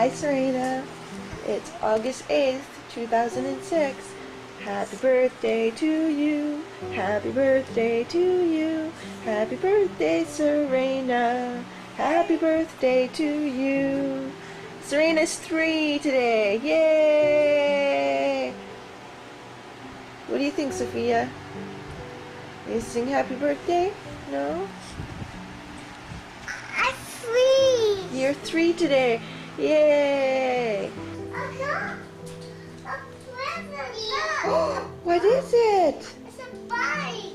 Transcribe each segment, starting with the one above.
Hi, Serena. It's August 8th, 2006. Happy birthday to you. Happy birthday to you. Happy birthday, Serena. Happy birthday to you. Serena's 3 today. Yay! What do you think, Sophia? You sing happy birthday? No? I'm 3. You're 3 today. Yay! What is it? It's a bike.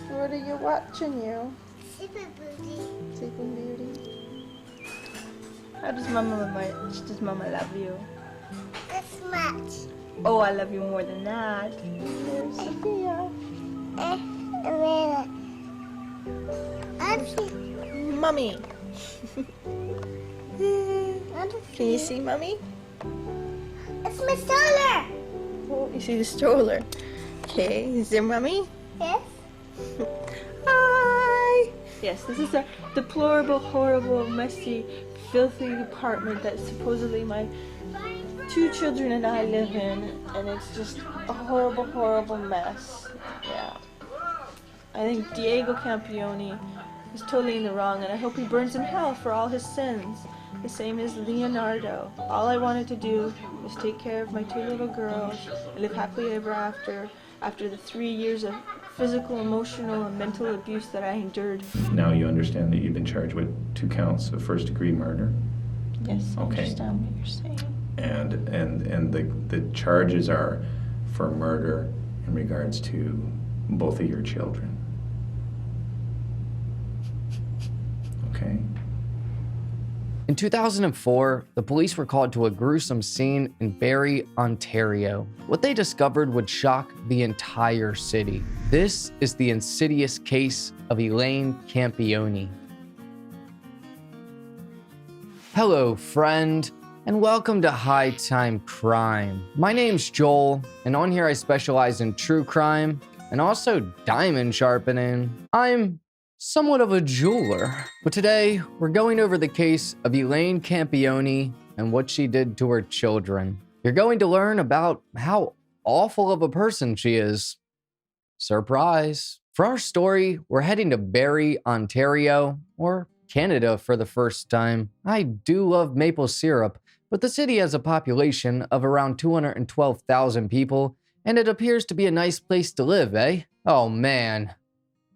What are you watching, you? Sleeping Beauty. Sleeping Beauty. How does Mama love you? This much. Oh, I love you more than that. There's Sophia. Mommy. Can you see Mommy? It's my stroller. Oh, you see the stroller. Okay, is there Mommy? Yes. Hi! Yes, this is a deplorable, horrible, messy, filthy apartment that supposedly my 2 children and I live in, and it's just a horrible, horrible mess. Yeah. I think Diego Campione is totally in the wrong, and I hope he burns in hell for all his sins. The same as Leonardo. All I wanted to do was take care of my 2 little girls and live happily ever after the 3 years of physical, emotional, and mental abuse that I endured. Now you understand that you've been charged with 2 counts of first-degree murder? Yes, I Okay. understand what you're saying. And the charges are for murder in regards to both of your children. Okay? In 2004, the police were called to a gruesome scene in Barrie, Ontario. What they discovered would shock the entire city. This is the insidious case of Elaine Campione. Hello, friend, and welcome to High Time Crime. My name's Joel, and on here I specialize in true crime and also diamond sharpening. I'm somewhat of a jeweler, but today we're going over the case of Elaine Campione and what she did to her children. You're going to learn about how awful of a person she is. Surprise! For our story, we're heading to Barrie, Ontario, or Canada for the first time. I do love maple syrup, but the city has a population of around 212,000 people, and it appears to be a nice place to live, eh? Oh man.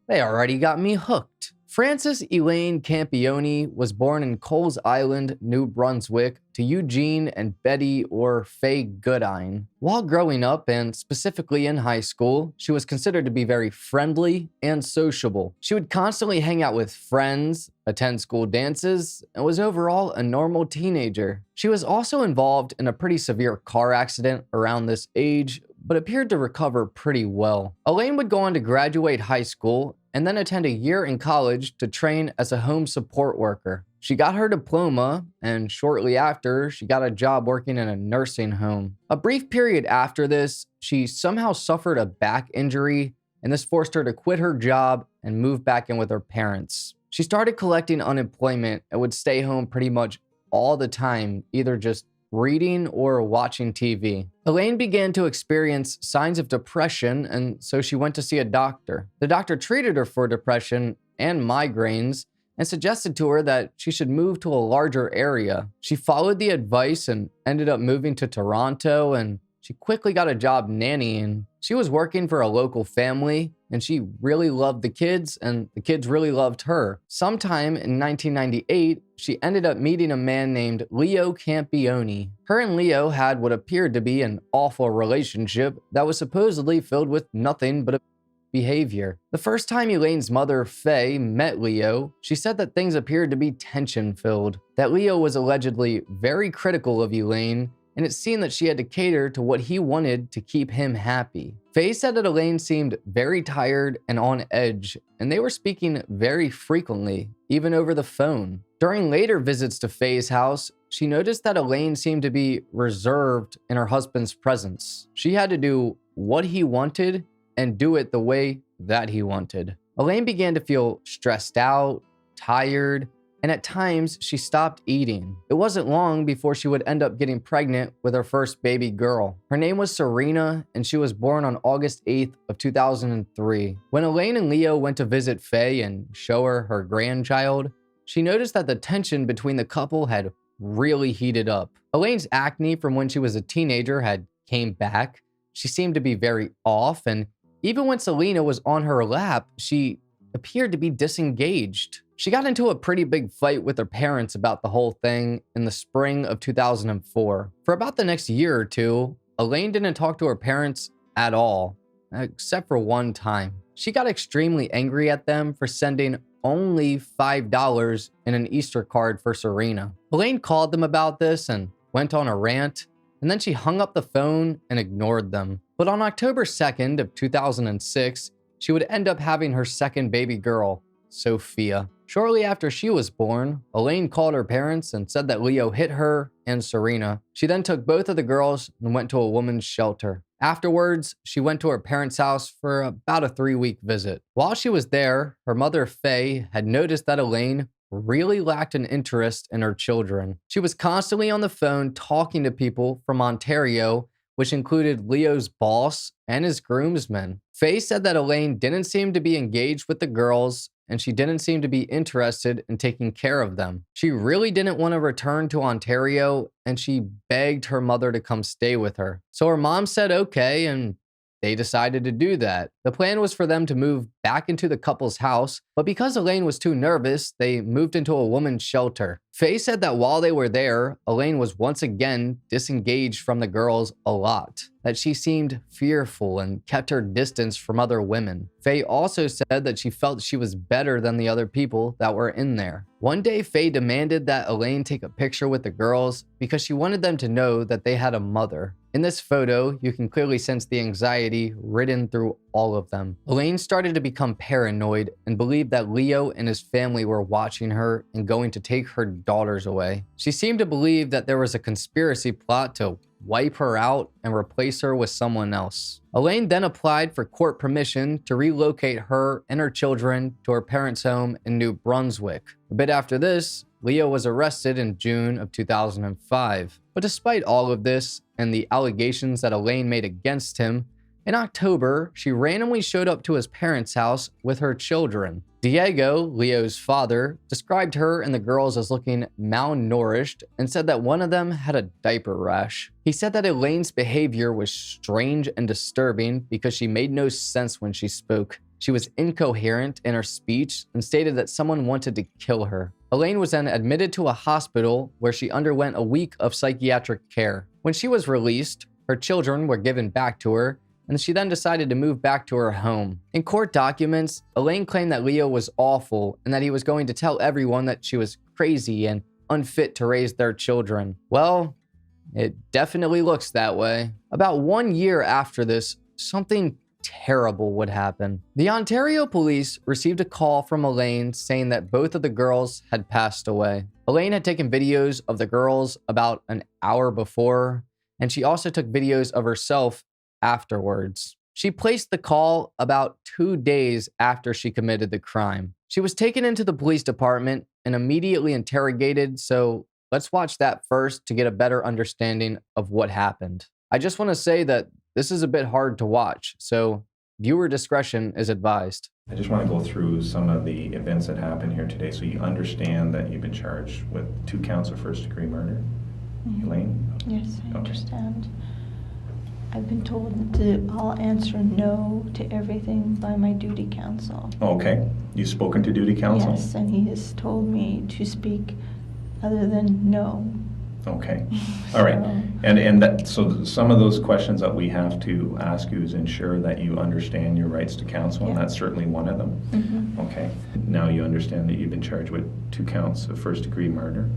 They already got me hooked. Frances Elaine Campione was born in Coles Island, New Brunswick, to Eugene and Betty or Faye Goodine. While growing up, and specifically in high school, she was considered to be very friendly and sociable. She would constantly hang out with friends, attend school dances, and was overall a normal teenager. She was also involved in a pretty severe car accident around this age, but appeared to recover pretty well. Elaine would go on to graduate high school and then attend a year in college to train as a home support worker. She got her diploma, and shortly after, she got a job working in a nursing home. A brief period after this, she somehow suffered a back injury, and this forced her to quit her job and move back in with her parents. She started collecting unemployment and would stay home pretty much all the time, either just reading or watching TV. Elaine began to experience signs of depression, and so she went to see a doctor. The doctor treated her for depression and migraines and suggested to her that she should move to a larger area. She followed the advice and ended up moving to Toronto, and she quickly got a job nannying. She was working for a local family, and she really loved the kids, and the kids really loved her. Sometime in 1998, she ended up meeting a man named Leo Campione. Her and Leo had what appeared to be an awful relationship that was supposedly filled with nothing but behavior. The first time Elaine's mother, Faye, met Leo, she said that things appeared to be tension-filled, that Leo was allegedly very critical of Elaine, and it seemed that she had to cater to what he wanted to keep him happy. Faye said that Elaine seemed very tired and on edge, and they were speaking very frequently, even over the phone. During later visits to Faye's house, she noticed that Elaine seemed to be reserved in her husband's presence. She had to do what he wanted and do it the way that he wanted. Elaine began to feel stressed out, tired, and at times she stopped eating. It wasn't long before she would end up getting pregnant with her first baby girl. Her name was Serena, and she was born on August 8th of 2003. When Elaine and Leo went to visit Faye and show her her grandchild, she noticed that the tension between the couple had really heated up. Elaine's acne from when she was a teenager had came back. She seemed to be very off, and even when Selena was on her lap, she appeared to be disengaged. She got into a pretty big fight with her parents about the whole thing in the spring of 2004. For about the next year or two, Elaine didn't talk to her parents at all, except for one time. She got extremely angry at them for sending only $5 in an Easter card for Serena. Elaine called them about this and went on a rant, and then she hung up the phone and ignored them. But on October 2nd of 2006, she would end up having her second baby girl, Sophia. Shortly after she was born, Elaine called her parents and said that Leo hit her and Serena. She then took both of the girls and went to a woman's shelter. Afterwards, she went to her parents' house for about a 3-week visit. While she was there, her mother, Faye, had noticed that Elaine really lacked an interest in her children. She was constantly on the phone talking to people from Ontario, which included Leo's boss and his groomsmen. Faye said that Elaine didn't seem to be engaged with the girls, and she didn't seem to be interested in taking care of them. She really didn't want to return to Ontario, and she begged her mother to come stay with her. So her mom said okay, and they decided to do that. The plan was for them to move back into the couple's house, but because Elaine was too nervous, they moved into a woman's shelter. Faye said that while they were there, Elaine was once again disengaged from the girls a lot, that she seemed fearful and kept her distance from other women. Faye also said that she felt she was better than the other people that were in there. One day, Faye demanded that Elaine take a picture with the girls because she wanted them to know that they had a mother. In this photo, you can clearly sense the anxiety written through all of them. Elaine started to become paranoid and believed that Leo and his family were watching her and going to take her daughters away. She seemed to believe that there was a conspiracy plot to wipe her out and replace her with someone else. Elaine then applied for court permission to relocate her and her children to her parents' home in New Brunswick. A bit after this, Leo was arrested in June of 2005. But despite all of this and the allegations that Elaine made against him, in October, she randomly showed up to his parents' house with her children. Diego, Leo's father, described her and the girls as looking malnourished and said that one of them had a diaper rash. He said that Elaine's behavior was strange and disturbing because she made no sense when she spoke. She was incoherent in her speech and stated that someone wanted to kill her. Elaine was then admitted to a hospital where she underwent a week of psychiatric care. When she was released, her children were given back to her, and she then decided to move back to her home. In court documents, Elaine claimed that Leo was awful and that he was going to tell everyone that she was crazy and unfit to raise their children. Well, it definitely looks that way. About 1 year after this, something terrible would happen. The Ontario police received a call from Elaine saying that both of the girls had passed away. Elaine had taken videos of the girls about an hour before, and she also took videos of herself afterwards. She placed the call about 2 days after she committed the crime. She was taken into the police department and immediately interrogated, so let's watch that first to get a better understanding of what happened. I just want to say that this is a bit hard to watch, so viewer discretion is advised. I just want to go through some of the events that happened here today so you understand that you've been charged with 2 counts of first-degree murder. Elaine? Yes, I Okay. understand. I've been told that I'll answer no to everything by my duty counsel. Okay. You've spoken to duty counsel? Yes, and he has told me to speak other than no. Okay. All right. So some of those questions that we have to ask you is ensure that you understand your rights to counsel, and Yeah. that's certainly one of them. Mm-hmm. Okay. Now you understand that you've been charged with 2 counts of first-degree murder.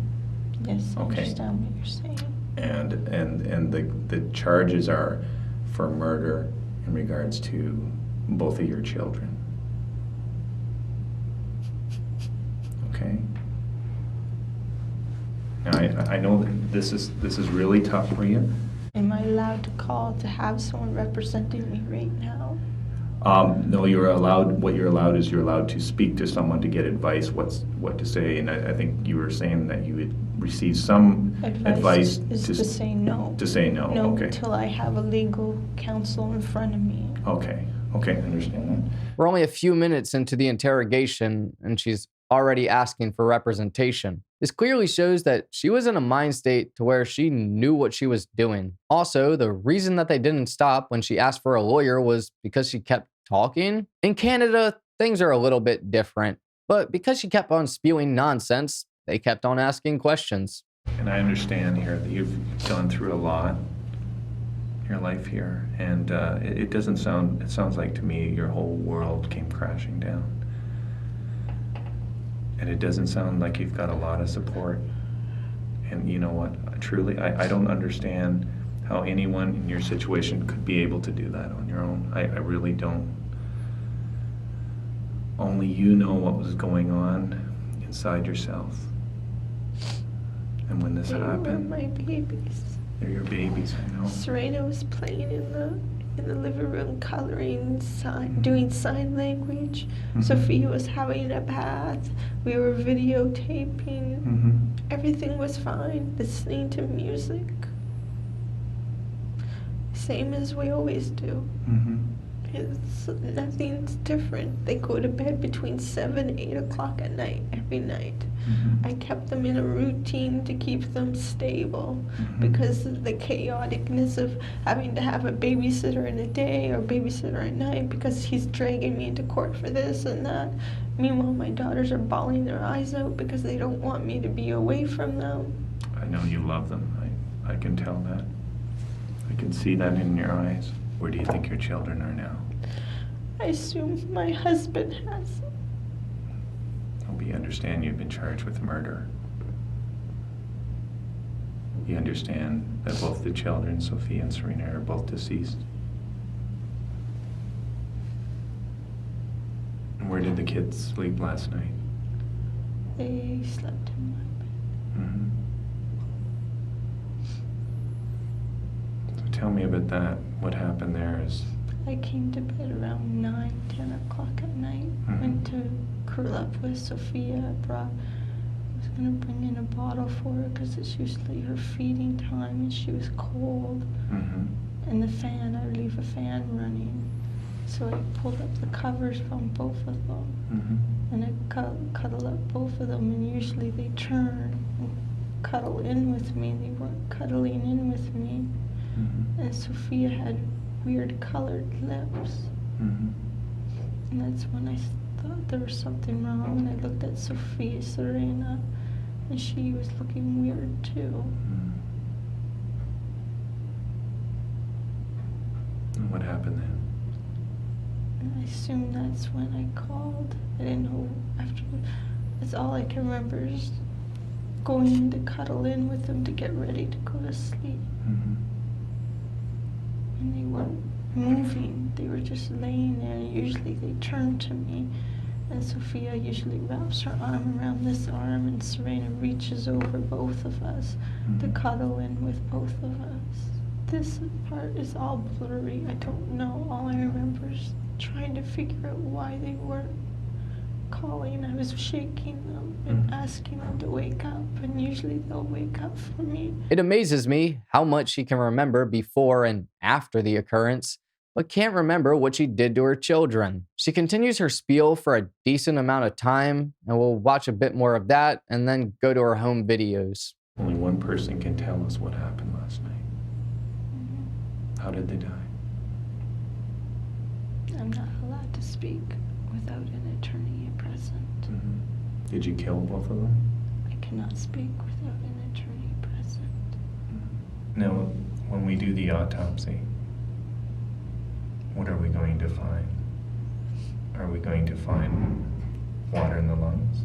Yes, I Okay. understand what you're saying. And the charges are for murder in regards to both of your children. Okay. Now I know that this is really tough for you. Am I allowed to call to have someone representing me right now? No, you're allowed, what you're allowed is you're allowed to speak to someone to get advice, what to say, and I think you were saying that you would receive some advice is to say no. To say no, No, okay. until I have a legal counsel in front of me. Okay, okay, I understand that. We're only a few minutes into the interrogation, and she's already asking for representation. This clearly shows that she was in a mind state to where she knew what she was doing. Also, the reason that they didn't stop when she asked for a lawyer was because she kept talking. In Canada, things are a little bit different, but because she kept on spewing nonsense, they kept on asking questions. And I understand here that you've gone through a lot in your life here, and it doesn't sound, it sounds like to me your whole world came crashing down. And it doesn't sound like you've got a lot of support. And you know what, truly, I don't understand how anyone in your situation could be able to do that on your own. I really don't. Only you know what was going on inside yourself. And when this happened, They were my babies. they're your babies, I know. Serena was playing in the living room, coloring, doing sign language. Mhm. Sophia was having a bath. We were videotaping. Mm-hmm. Everything was fine. Listening to music. Same as we always do. Mm-hmm. It's nothing's different. They go to bed between 7, 8 o'clock at night, every night. Mm-hmm. I kept them in a routine to keep them stable Mhm. because of the chaoticness of having to have a babysitter in the day or babysitter at night because he's dragging me into court for this and that. Meanwhile, my daughters are bawling their eyes out because they don't want me to be away from them. I know you love them. I can tell that. I can see that in your eyes. Where do you think your children are now? I assume my husband has them. Hope you understand you've been charged with murder. You understand that both the children, Sophia and Serena, are both deceased. And where did the kids sleep last night? They slept in my bed. Mm-hmm. So tell me about that. What happened there is... I came to bed around 9, 10 o'clock at night. Mhm. Went to curl up with Sophia. I was gonna bring in a bottle for her because it's usually her feeding time and she was cold. Mm-hmm. And the fan, I leave a fan running. So I pulled up the covers from both of them. Mm-hmm. And I cuddle up both of them, and usually they turn and cuddle in with me. They weren't cuddling in with me. Mm-hmm. And Sophia had weird colored lips. Mm-hmm. And that's when I thought there was something wrong. And I looked at Sophia Serena, and she was looking weird too. Mm. And what happened then? And I assume that's when I called. I didn't know after. That's all I can remember is going in to cuddle in with them to get ready to go to sleep. Mm-hmm. And they weren't moving. They were just laying there. And usually they turned to me. And Sophia usually wraps her arm around this arm, and Serena reaches over both of us to Mhm. cuddle in with both of us. This part is all blurry. I don't know. All I remember is trying to figure out why they weren't calling. I was shaking them and Mhm. asking them to wake up, and usually they'll wake up for me. It amazes me how much she can remember before and after the occurrence, but can't remember what she did to her children. She continues her spiel for a decent amount of time, and we'll watch a bit more of that and then go to her home videos. Only one person can tell us what happened last night. How did they die? I'm not allowed to speak without an attorney present. Mm-hmm. Did you kill both of them? I cannot speak without an attorney present. Now, when we do the autopsy, what are we going to find? Are we going to find water in the lungs?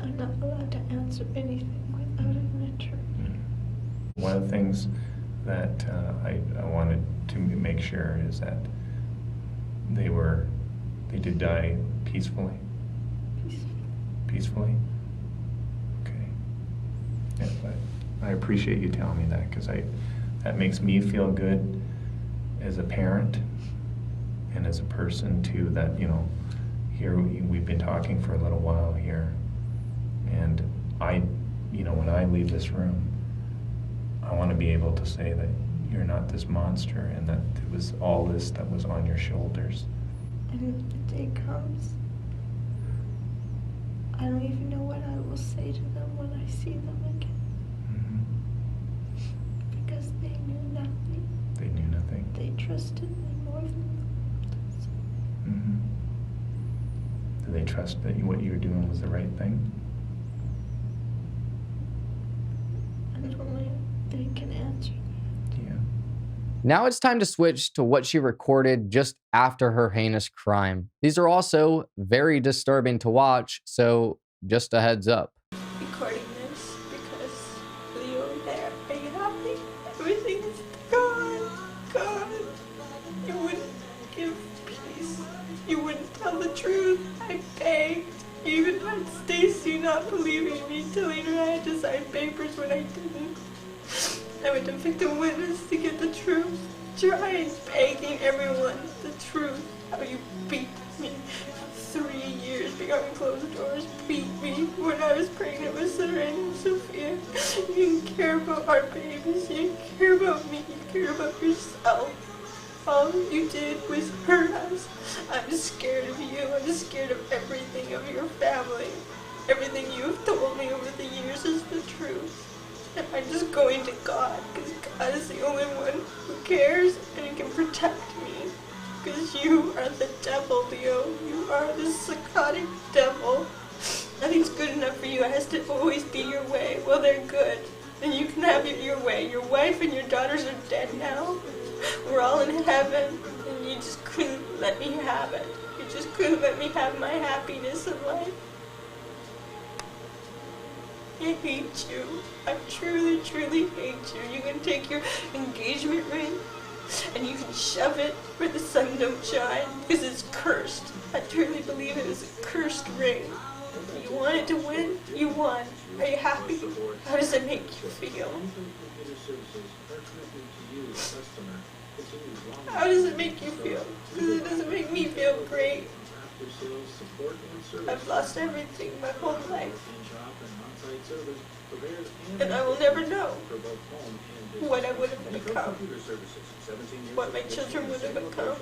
I'm not allowed to answer anything without an attorney. One of the things that I wanted to make sure is that they did die peacefully. Peacefully? Okay. Yeah, but I appreciate you telling me that because that makes me feel good as a parent and as a person too, that, you know, here we've been talking for a little while here, and I, you know, when I leave this room, I want to be able to say that you're not this monster, and that it was all this that was on your shoulders. And if the day comes, I don't even know what I will say to them when I see them again. Because they knew nothing. They knew nothing. They trusted me more than Did they trust that what you were doing was the right thing? and only they can answer. Yeah. Now it's time to switch to what she recorded just after her heinous crime. These are also very disturbing to watch, so just a heads up. Recording this because Leo, there, are you happy? Everything is gone. You wouldn't give peace. You wouldn't tell the truth. I begged. You even had Stacy not believing me, telling her I had to sign papers when I didn't. I went to victim witness to get the truth. Trying, begging everyone the truth. How you beat me. 3 years behind closed doors, beat me when I was pregnant with Serena and Sophia. You didn't care about our babies. You didn't care about me. You cared about yourself. All you did was hurt us. I'm scared of you. I'm scared of everything, of your family. Everything you've told me over the years is the truth. And I'm just going to God, because God is the only one who cares and can protect me. Because you are the devil, Leo. You are the psychotic devil. Nothing's good enough for you. It has to always be your way. Well, they're good. And you can have it your way. Your wife and your daughters are dead now. We're all in heaven. And you just couldn't let me have it. You just couldn't let me have my happiness in life. I hate you. I truly, truly hate you. You can take your engagement ring and you can shove it where the sun don't shine because it's cursed. I truly believe it is a cursed ring. You wanted to win, you won. Are you happy? How does it make you feel? How does it make you feel? Because it doesn't make me feel great. I've lost everything my whole life. And I will never know what I would have become, what my children would have become.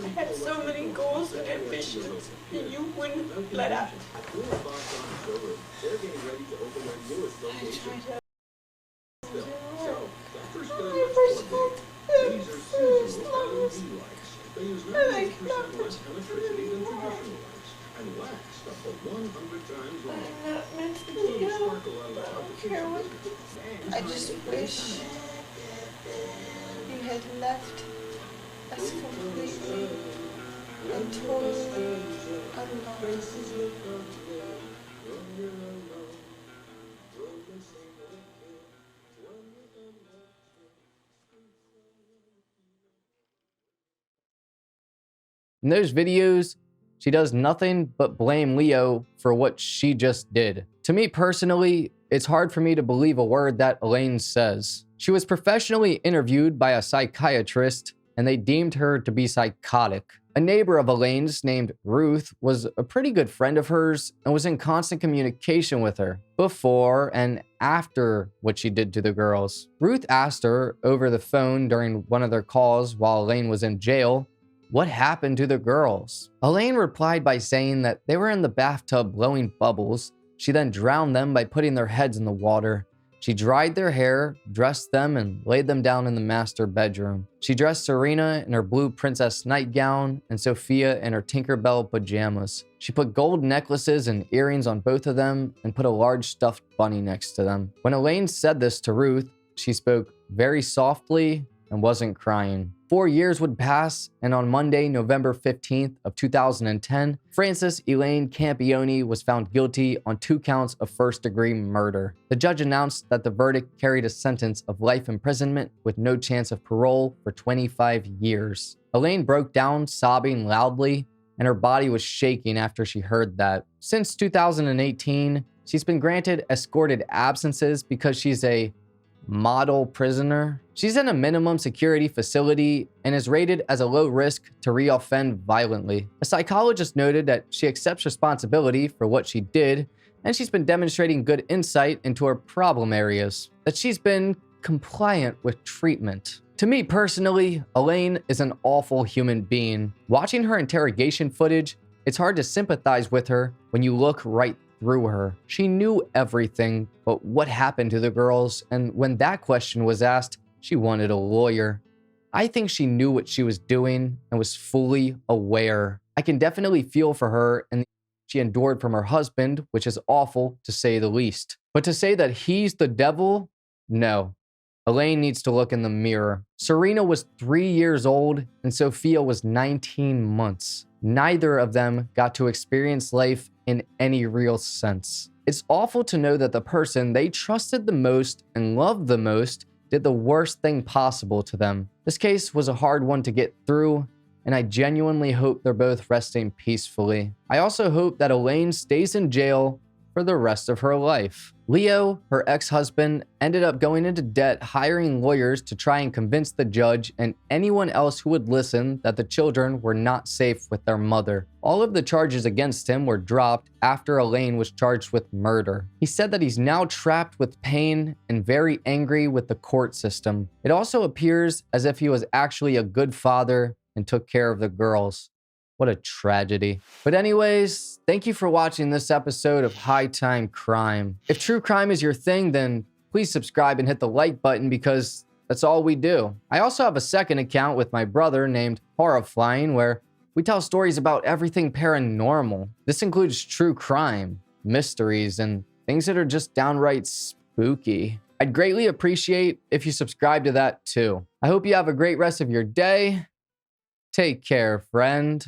I had so many goals and ambitions, and you wouldn't let up. I cannot and waxed up to 100 times longer. I'm not meant to be ill. I don't care what. I just wish you had left us completely and totally alone. In those videos, she does nothing but blame Leo for what she just did. To me personally, it's hard for me to believe a word that Elaine says. She was professionally interviewed by a psychiatrist, and they deemed her to be psychotic. A neighbor of Elaine's named Ruth was a pretty good friend of hers and was in constant communication with her before and after what she did to the girls. Ruth asked her over the phone during one of their calls while Elaine was in jail, what happened to the girls? Elaine replied by saying that they were in the bathtub blowing bubbles. She then drowned them by putting their heads in the water. She dried their hair, dressed them, and laid them down in the master bedroom. She dressed Serena in her blue princess nightgown and Sophia in her Tinkerbell pajamas. She put gold necklaces and earrings on both of them and put a large stuffed bunny next to them. When Elaine said this to Ruth, she spoke very softly and wasn't crying. 4 years would pass, and on Monday, November 15th of 2010, Frances Elaine Campione was found guilty on 2 counts of first-degree murder. The judge announced that the verdict carried a sentence of life imprisonment with no chance of parole for 25 years. Elaine broke down, sobbing loudly, and her body was shaking after she heard that. Since 2018, she's been granted escorted absences because she's a model prisoner. She's in a minimum security facility and is rated as a low risk to reoffend violently. A psychologist noted that she accepts responsibility for what she did, and she's been demonstrating good insight into her problem areas, that she's been compliant with treatment. To me personally, Elaine is an awful human being. Watching her interrogation footage, it's hard to sympathize with her when you look right through her. She knew everything, but what happened to the girls? And when that question was asked, she wanted a lawyer. I think she knew what she was doing and was fully aware. I can definitely feel for her and she endured from her husband, which is awful to say the least. But to say that he's the devil, no. Elaine needs to look in the mirror. Serena was 3 years old and Sophia was 19 months. Neither of them got to experience life in any real sense. It's awful to know that the person they trusted the most and loved the most did the worst thing possible to them. This case was a hard one to get through, and I genuinely hope they're both resting peacefully. I also hope that Elaine stays in jail for the rest of her life. Leo, her ex-husband, ended up going into debt hiring lawyers to try and convince the judge and anyone else who would listen that the children were not safe with their mother. All of the charges against him were dropped after Elaine was charged with murder. He said that he's now trapped with pain and very angry with the court system. It also appears as if he was actually a good father and took care of the girls. What a tragedy. But anyways, thank you for watching this episode of High Time Crime. If true crime is your thing, then please subscribe and hit the like button because that's all we do. I also have a second account with my brother named Horrifying where we tell stories about everything paranormal. This includes true crime, mysteries, and things that are just downright spooky. I'd greatly appreciate if you subscribe to that too. I hope you have a great rest of your day. Take care, friend.